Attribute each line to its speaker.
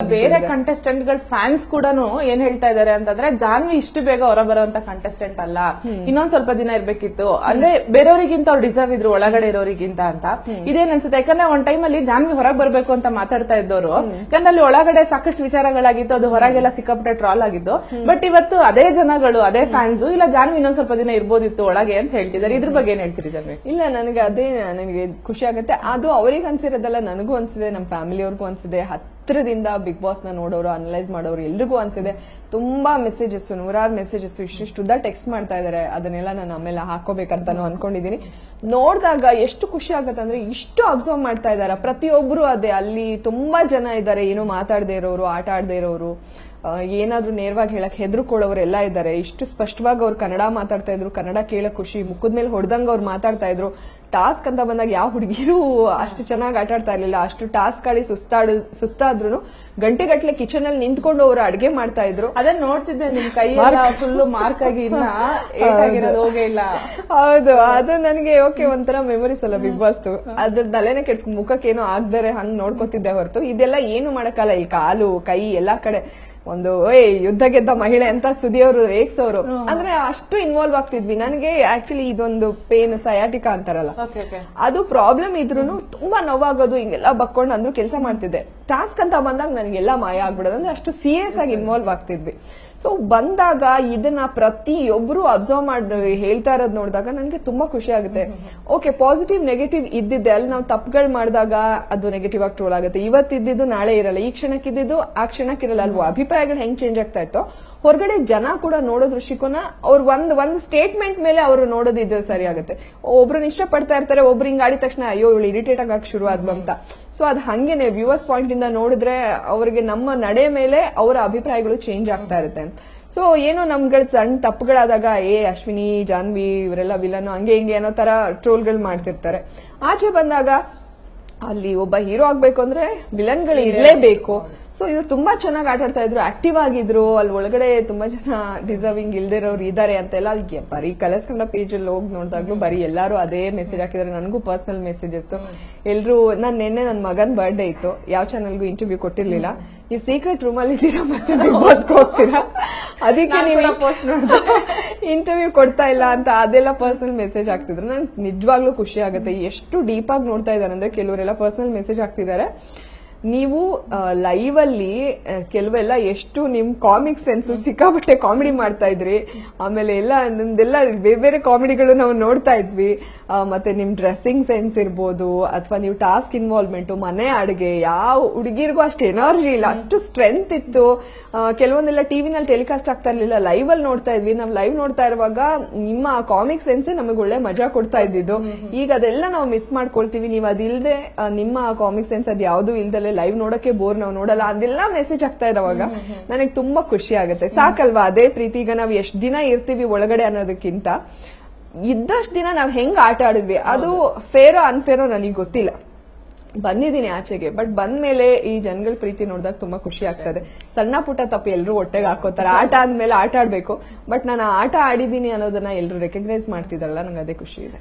Speaker 1: ಬೇರೆ ಕಂಟೆಸ್ಟೆಂಟ್ ಗಳ ಫ್ಯಾನ್ಸ್ ಕೂಡ ಏನ್ ಹೇಳ್ತಾ ಇದಾರೆ ಅಂತಂದ್ರೆ ಜಾನ್ವಿ ಇಷ್ಟು ಬೇಗ ಹೊರ ಬರುವಂತ ಕಂಟೆಸ್ಟೆಂಟ್ ಅಲ್ಲ, ಇನ್ನೊಂದ್ ಸ್ವಲ್ಪ ದಿನ ಇರ್ಬೇಕಿತ್ತು, ಅಂದ್ರೆ ಬೇರೆಯವರಿಗಿಂತ ಅವ್ರು ಡಿಸರ್ವ್ ಇದ್ರು ಒಳಗಡೆ ಇರೋರಿಗಿಂತ ಅಂತ. ಇದೇನ್ ಅನ್ಸುತ್ತೆ, ಯಾಕಂದ್ರೆ ಒಂದ್ ಟೈಮ್ ಅಲ್ಲಿ ಜಾನ್ವಿ ಹೊರಗ್ ಬರ್ಬೇಕು ಅಂತ ಮಾತಾಡ್ತಾ ಇದ್ದವರು, ಯಾಕಂದ್ರೆ ಅಲ್ಲಿ ಒಳಗಡೆ ಸಾಕಷ್ಟು ವಿಚಾರಗಳಾಗಿತ್ತು, ಅದು ಹೊರಗೆಲ್ಲ ಸಿಕ್ಕಾಪಟ್ಟೆ ಟ್ರಾಲ್ ಆಗಿದ್ದು. ಬಟ್ ಇವತ್ತು ಅದೇ ಜನಗಳು, ಅದೇ ಫ್ಯಾನ್ಸ್ ಇಲ್ಲ ಜಾನ್ವಿ ಇನ್ನೊಂದ್ ಸ್ವಲ್ಪ ದಿನ ಇರ್ಬೋದಿತ್ತು ಒಳಗೆ ಅಂತ ಹೇಳ್ತಿದ್ದಾರೆ. ಇದ್ರ ಬಗ್ಗೆ ಏನ್ ಹೇಳ್ತೀರಿ ಜಾನ್ವಿ?
Speaker 2: ಇಲ್ಲ, ನನಗೆ ಖುಷಿ ಆಗುತ್ತೆ. ಅದು ಅವ್ರಿಗೆ ಅನ್ಸಿರೋದಲ್ಲ, ನನಗೂ ಅನ್ಸಿದೆ, ನಮ್ಮ ಫ್ಯಾಮಿಲಿ ಅವ್ರಿಗೂ ಅನ್ಸಿದೆ, ಹತ್ರದಿಂದ ಬಿಗ್ ಬಾಸ್ ನ ನೋಡೋರು, ಅನಲೈಸ್ ಮಾಡೋರು ಎಲ್ರಿಗೂ ಅನ್ಸಿದೆ. ತುಂಬಾ ಮೆಸೇಜಸ್, ನೂರಾರು ಮೆಸೇಜಸ್ ಇಷ್ಟಿಷ್ಟುದ್ದ ಟೆಕ್ಸ್ಟ್ ಮಾಡ್ತಾ ಇದಾರೆ. ಅದನ್ನೆಲ್ಲ ನಾನು ಆಮೇಲೆ ಹಾಕೋಬೇಕಂತಾನು ಅನ್ಕೊಂಡಿದೀನಿ. ನೋಡಿದಾಗ ಎಷ್ಟು ಖುಷಿ ಆಗತ್ತೆ ಅಂದ್ರೆ, ಇಷ್ಟು ಅಬ್ಸರ್ವ್ ಮಾಡ್ತಾ ಇದಾರೆ ಪ್ರತಿಯೊಬ್ರು. ಅದೇ ಅಲ್ಲಿ ತುಂಬಾ ಜನ ಇದ್ದಾರೆ, ಏನೋ ಮಾತಾಡದೇ ಇರೋರು, ಆಟ ಆಡದೇ ಇರೋರು, ಏನಾದ್ರೂ ನೇರವಾಗಿ ಹೇಳಕ್ ಹೆದರ್ಕೊಳ್ಳೋರು ಎಲ್ಲ ಇದ್ದಾರೆ. ಇಷ್ಟು ಸ್ಪಷ್ಟವಾಗಿ ಅವ್ರು ಕನ್ನಡ ಮಾತಾಡ್ತಾ ಇದ್ರು, ಕನ್ನಡ ಕೇಳಕ್ ಖುಷಿ, ಮುಖದ ಮೇಲೆ ಹೊಡೆದಂಗ ಅವ್ರು ಮಾತಾಡ್ತಾ ಇದ್ರು. ಟಾಸ್ಕ್ ಅಂತ ಬಂದಾಗ ಯಾವ ಹುಡುಗಿರು ಅಷ್ಟು ಚೆನ್ನಾಗಿ ಆಟ ಆಡ್ತಾ ಇರ್ಲಿಲ್ಲ. ಅಷ್ಟು ಟಾಸ್ಕ್ ಆಡಿ ಸುಸ್ತಾದ್ರು ಗಂಟೆಗಟ್ಲೆ ಕಿಚನ್ ಅಲ್ಲಿ ನಿಂತ್ಕೊಂಡು ಅವರು ಅಡ್ಗೆ ಮಾಡ್ತಾ ಇದ್ರು.
Speaker 1: ಅದನ್ನ ನೋಡ್ತಿದ್ದೆ, ನಿಮ್ ಕೈ ಫುಲ್ ಮಾರ್ಕ್ ಆಗಿ ಹೋಗೇ ಇಲ್ಲ.
Speaker 2: ಹೌದು, ಅದು ನನಗೆ ಓಕೆ ಒಂಥರ ಮೆಮೊರೀಸ್ ಅಲ್ಲ ಬಿಗ್ ಬಾಸ್. ಅದ್ರ ತಲೆನೇ ಕೆಡ್ಸ್ಕೊಂಡು ಮುಖಕ್ಕೆ ಏನೋ ಆಗ್ದರೆ ಹಂಗ್ ನೋಡ್ಕೋತಿದ್ದೆ ಹೊರತು ಇದೆಲ್ಲ ಏನು ಮಾಡಕ್ಕಲ್ಲ. ಈ ಕಾಲು ಕೈ ಎಲ್ಲಾ ಕಡೆ ಒಂದು ಯುದ್ಧ ಗೆದ್ದ ಮಹಿಳೆ ಅಂತ ಸುದಿಯವರು ರೇಗ್ಸೋರು, ಅಂದ್ರೆ ಅಷ್ಟು ಇನ್ವಾಲ್ವ್ ಆಗ್ತಿದ್ವಿ. ನನಗೆ ಆಕ್ಚುಲಿ ಇದೊಂದು ಪೇನ್, ಸಯಾಟಿಕಾ ಅಂತಾರಲ್ಲ, ಅದು ಪ್ರಾಬ್ಲಮ್ ಇದ್ರೂನು ತುಂಬಾ ನೋವಾಗೋದು, ಹಿಂಗೆಲ್ಲ ಬಕ್ಕೊಂಡು ಅಂದ್ರೂ ಕೆಲಸ ಮಾಡ್ತಿದ್ದೆ. ಟಾಸ್ಕ್ ಅಂತ ಬಂದಾಗ ನನಗೆಲ್ಲ ಮಾಯ ಆಗ್ಬಿಡೋದು, ಅಂದ್ರೆ ಅಷ್ಟು ಸೀರಿಯಸ್ ಆಗಿ ಇನ್ವಾಲ್ವ್ ಆಗ್ತಿದ್ವಿ. ಸೊ ಬಂದಾಗ ಇದನ್ನ ಪ್ರತಿಯೊಬ್ರು ಅಬ್ಸರ್ವ್ ಮಾಡಿ ಹೇಳ್ತಾ ಇರೋದು ನೋಡಿದಾಗ ನನಗೆ ತುಂಬಾ ಖುಷಿ ಆಗುತ್ತೆ. ಓಕೆ, ಪಾಸಿಟಿವ್ ನೆಗೆಟಿವ್ ಇದ್ದಿದ್ದೆ, ಅಲ್ಲಿ ನಾವು ತಪ್ಪುಗಳು ಮಾಡಿದಾಗ ಅದು ನೆಗೆಟಿವ್ ಆಗಿ ಟ್ರೋಲ್ ಆಗುತ್ತೆ. ಇವತ್ತಿದ್ದು ನಾಳೆ ಇರಲ್ಲ, ಈ ಕ್ಷಣಕ್ಕಿದ್ದು ಆ ಕ್ಷಣಕ್ಕಿರಲ್ಲ ಅಲ್ವಾ. ಅಭಿಪ್ರಾಯಗಳು ಹೆಂಗ್ ಚೇಂಜ್ ಆಗ್ತಾ ಇತ್ತೋ ಹೊರಗಡೆ ಜನ ಕೂಡ ನೋಡೋ ದೃಷ್ಟಿಕೋನ, ಅವ್ರ ಒಂದ್ ಸ್ಟೇಟ್ಮೆಂಟ್ ಮೇಲೆ ಅವರು ನೋಡೋದಿದ್ದು ಸರಿ ಆಗುತ್ತೆ. ಒಬ್ರನ್ನ ಇಷ್ಟಪಡ್ತಾ ಇರ್ತಾರೆ, ಒಬ್ರು ಹಿಂಗ್ ಆಡಿದ ತಕ್ಷಣ ಅಯ್ಯೋ ಇವಳು ಇರಿಟೇಟ್ ಆಗಕ್ ಶುರು ಆದ್ಲು ಅಂತ. ಸೊ ಅದ್ ಹಂಗೇನೆ ವ್ಯೂವರ್ಸ್ ಪಾಯಿಂಟ್ ಇಂದ ನೋಡಿದ್ರೆ ಅವ್ರಿಗೆ ನಮ್ಮ ನಡೆ ಮೇಲೆ ಅವರ ಅಭಿಪ್ರಾಯಗಳು ಚೇಂಜ್ ಆಗ್ತಾ ಇರುತ್ತೆ. ಸೊ ಏನೋ ನಮ್ಗಳ ಸಣ್ಣ ತಪ್ಪುಗಳಾದಾಗ ಅಶ್ವಿನಿ, ಜಾನ್ವಿ ಇವರೆಲ್ಲ ವಿಲನ್ ಹಂಗೆ ಹಿಂಗೆ ಏನೋ ತರ ಟ್ರೋಲ್ಗಳು ಮಾಡ್ತಿರ್ತಾರೆ. ಆಚೆ ಬಂದಾಗ ಅಲ್ಲಿ ಒಬ್ಬ ಹೀರೋ ಆಗ್ಬೇಕು ಅಂದ್ರೆ ವಿಲನ್ಗಳು ಇರ್ಲೇಬೇಕು. ಸೊ ಇವ್ರು ತುಂಬಾ ಚೆನ್ನಾಗಿ ಆಟ ಆಡ್ತಾ ಇದ್ರು, ಆಕ್ಟಿವ್ ಆಗಿದ್ರು. ಅಲ್ಲಿ ಒಳಗಡೆ ತುಂಬಾ ಜನ ಡಿಸರ್ವಿಂಗ್ ಇಲ್ದಿರೋರು ಇದಾರೆ ಅಂತೆಲ್ಲ ಬರೀ ಕಲರ್ಸ್ ಕನ್ನಡ ಪೇಜ್ ಅಲ್ಲಿ ಹೋಗಿ ನೋಡಿದಾಗ್ಲೂ ಬರೀ ಎಲ್ಲಾರು ಅದೇ ಮೆಸೇಜ್ ಹಾಕಿದಾರೆ. ನನಗೂ ಪರ್ಸನಲ್ ಮೆಸೇಜಸ್ ಎಲ್ರು. ನಿನ್ನೆ ನನ್ನ ಮಗನ್ ಬರ್ಡೇ ಇತ್ತು, ಯಾವ ಚಾನಲ್ಗೂ ಇಂಟರ್ವ್ಯೂ ಕೊಟ್ಟಿರ್ಲಿಲ್ಲ. ನೀವು ಸೀಕ್ರೆಟ್ ರೂಮ್ ಅಲ್ಲಿ ಇದ್ದೀರಾ ಮತ್ತೆ ಬಿಗ್ ಬಾಸ್ಗೆ ಹೋಗ್ತೀರಾ, ಅದಕ್ಕೆ ನೀವು ಇಂಟರ್ವ್ಯೂ ಕೊಡ್ತಾ ಇಲ್ಲ ಅಂತ ಅದೆಲ್ಲ ಪರ್ಸನಲ್ ಮೆಸೇಜ್ ಹಾಕ್ತಿದ್ರು. ನನ್ಗೆ ನಿಜವಾಗ್ಲೂ ಖುಷಿ ಆಗುತ್ತೆ. ಎಷ್ಟು ಡೀಪ್ ಆಗಿ ನೋಡ್ತಾ ಇದ್ದಾರೆ ಅಂದ್ರೆ, ಕೆಲವರೆಲ್ಲ ಪರ್ಸನಲ್ ಮೆಸೇಜ್ ಹಾಕ್ತಿದ್ದಾರೆ. ನೀವು ಲೈವ್ ಅಲ್ಲಿ ಕೆಲವೆಲ್ಲ ಎಷ್ಟು ನಿಮ್ ಕಾಮಿಕ್ ಸೆನ್ಸ್, ಸಿಕ್ಕಾಪಟ್ಟೆ ಕಾಮಿಡಿ ಮಾಡ್ತಾ ಇದ್ರಿ. ಆಮೇಲೆ ಎಲ್ಲ ನಿಮ್ದೆಲ್ಲ ಬೇರೆ ಬೇರೆ ಕಾಮಿಡಿಗಳು ನಾವು ನೋಡ್ತಾ ಇದ್ವಿ. ಮತ್ತೆ ನಿಮ್ ಡ್ರೆಸ್ಸಿಂಗ್ ಸೆನ್ಸ್ ಇರ್ಬೋದು, ಅಥವಾ ನೀವು ಟಾಸ್ಕ್ ಇನ್ವಾಲ್ವ್ಮೆಂಟ್, ಮನೆ ಅಡುಗೆ, ಯಾವ ಹುಡುಗಿರ್ಗೂ ಅಷ್ಟು ಎನರ್ಜಿ ಇಲ್ಲ, ಅಷ್ಟು ಸ್ಟ್ರೆಂತ್ ಇತ್ತು. ಕೆಲವೊಂದೆಲ್ಲ ಟಿವಿನಲ್ಲಿ ಟೆಲಿಕಾಸ್ಟ್ ಆಗ್ತಾ ಇರ್ಲಿಲ್ಲ, ಲೈವ್ ಅಲ್ಲಿ ನೋಡ್ತಾ ಇದ್ವಿ. ನಾವು ಲೈವ್ ನೋಡ್ತಾ ಇರುವಾಗ ನಿಮ್ಮ ಕಾಮಿಕ್ ಸೆನ್ಸ್ ನಮಗೆ ಒಳ್ಳೆ ಮಜಾ ಕೊಡ್ತಾ ಇದ್ದಿದ್ದು. ಈಗ ಅದೆಲ್ಲ ನಾವು ಮಿಸ್ ಮಾಡ್ಕೊಳ್ತೀವಿ. ನೀವು ಅದಿಲ್ಲದೆ, ನಿಮ್ಮ ಕಾಮಿಕ್ ಸೆನ್ಸ್ ಅದ್ ಯಾವ್ದು ಇಲ್ದಲೆ ಲೈವ್ ನೋಡಕ್ಕೆ ಬೋರ್, ನಾವು ನೋಡಲ್ಲ, ಅದೆಲ್ಲ ಮೆಸೇಜ್ ಆಗ್ತಾ ಇರೋವಾಗ ನನಗೆ ತುಂಬಾ ಖುಷಿ ಆಗುತ್ತೆ. ಸಾಕಲ್ವಾ ಅದೇ ಪ್ರೀತಿ. ಈಗ ನಾವು ಎಷ್ಟ್ ದಿನ ಇರ್ತೀವಿ ಒಳಗಡೆ ಅನ್ನೋದಕ್ಕಿಂತ ಇದ್ದಷ್ಟು ದಿನ ನಾವ್ ಹೆಂಗ್ ಆಟ ಆಡಿದ್ವಿ, ಅದು ಫೇರೋ ಅನ್ಫೇರೋ ನನಗೆ ಗೊತ್ತಿಲ್ಲ. ಬಂದಿದ್ದೀನಿ ಆಚೆಗೆ, ಬಟ್ ಬಂದ್ಮೇಲೆ ಈ ಜನಗಳ ಪ್ರೀತಿ ನೋಡಿದಾಗ ತುಂಬಾ ಖುಷಿ ಆಗ್ತದೆ. ಸಣ್ಣ ಪುಟ್ಟ ತಪ್ಪು ಎಲ್ರು ಹೊಟ್ಟೆಗೆ ಹಾಕೋತಾರೆ. ಆಟ ಆದ್ಮೇಲೆ ಆಟ ಆಡ್ಬೇಕು, ಬಟ್ ನಾನು ಆಟ ಆಡಿದೀನಿ ಅನ್ನೋದನ್ನ ಎಲ್ರು ರೆಕಗ್ನೈಸ್ ಮಾಡ್ತಿದಾರಲ್ಲ, ನಂಗೆ ಅದೇ ಖುಷಿ ಇದೆ.